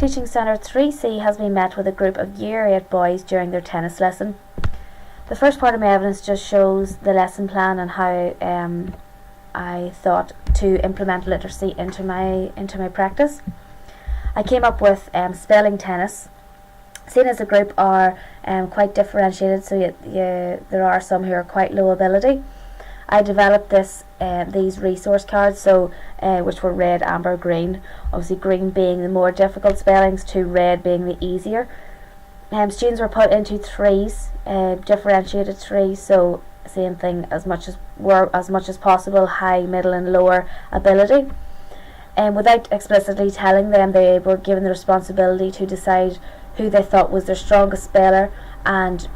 Teaching Centre 3C has been met with a group of Year 8 boys during their tennis lesson. The first part of my evidence just shows the lesson plan and how I thought to implement literacy into my practice. I came up with spelling tennis. Seen as a group are quite differentiated, so there are some who are quite low ability. I developed these resource cards, which were red, amber, green. Obviously green being the more difficult spellings, to red being the easier. Students were put into threes, differentiated threes, so same thing as much as possible, high, middle and lower ability. Without explicitly telling them, they were given the responsibility to decide who they thought was their strongest speller, and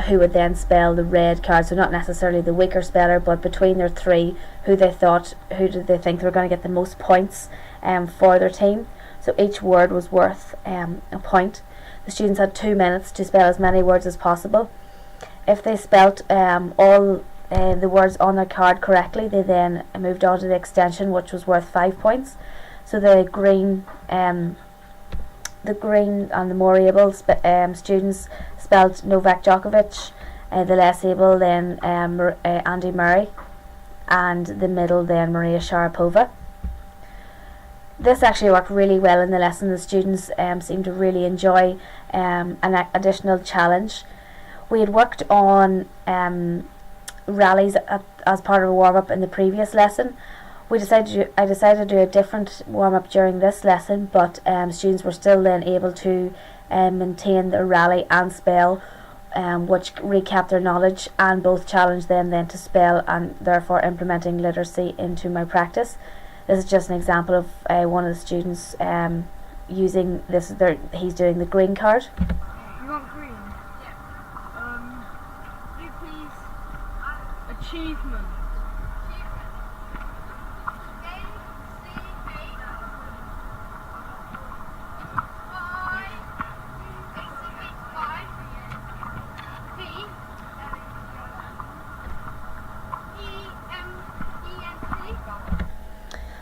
who would then spell the red card. So not necessarily the weaker speller, but between their three, who did they think they were going to get the most points for their team. So each word was worth a point. The students had 2 minutes to spell as many words as possible. If they spelt all the words on their card correctly, they then moved on to the extension, which was worth 5 points. So the green and the more able students spelt Novak Djokovic, the less able then Andy Murray, and the middle then Maria Sharapova. This actually worked really well in the lesson. The students seemed to really enjoy an additional challenge. We had worked on rallies as part of a warm-up in the previous lesson. I decided to do a different warm-up during this lesson, but students were still then able to maintain their rally and spell, which recapped their knowledge and both challenged them then to spell, and therefore implementing literacy into my practice. This is just an example of one of the students using this. He's doing the green card. You want green? Yeah. You please. Achievement.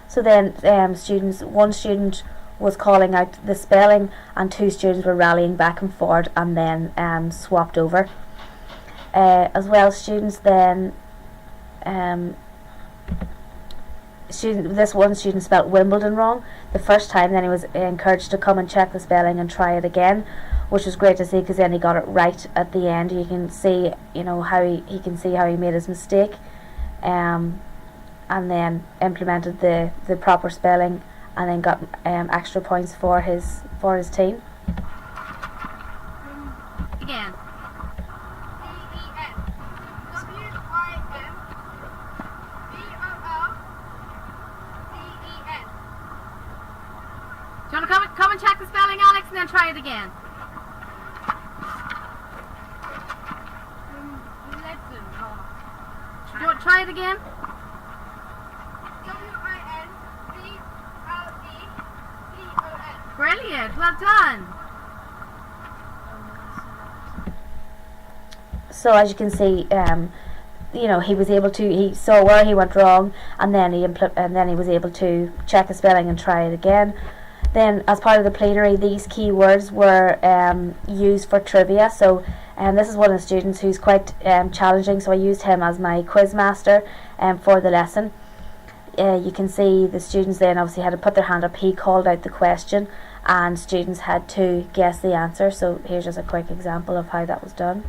So then one student was calling out the spelling, and 2 students were rallying back and forward and then swapped over. As well, students then this one student spelt Wimbledon wrong the first time. Then he was encouraged to come and check the spelling and try it again, which was great to see, because then he got it right at the end. You can see, how he can see how he made his mistake, and then implemented the proper spelling, and then got extra points for his team. Again. Do you want to come and check the spelling, Alex, and then try it again? Do you want to try it again? Brilliant, well done. So as you can see, he was able to. He saw where he went wrong, and then he was able to check the spelling and try it again. Then, as part of the plenary, these key words were used for trivia. So, this is one of the students who's quite challenging. So I used him as my quiz master for the lesson. You can see the students then obviously had to put their hand up. He called out the question, and students had to guess the answer. So here's just a quick example of how that was done.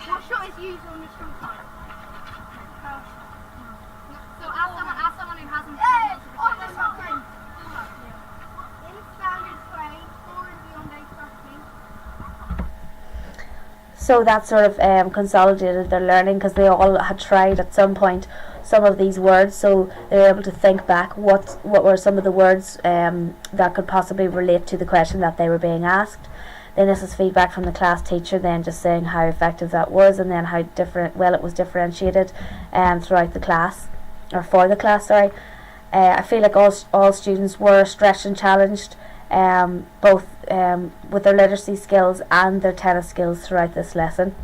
What shot is used on the strong side? So ask someone who hasn't So that sort of consolidated their learning, because they all had tried at some point some of these words, so they were able to think back what were some of the words that could possibly relate to the question that they were being asked. Then this is feedback from the class teacher, then just saying how effective that was, and then how well it was differentiated throughout the class, or for the class, sorry. I feel like all students were stretched and challenged both with their literacy skills and their tennis skills throughout this lesson.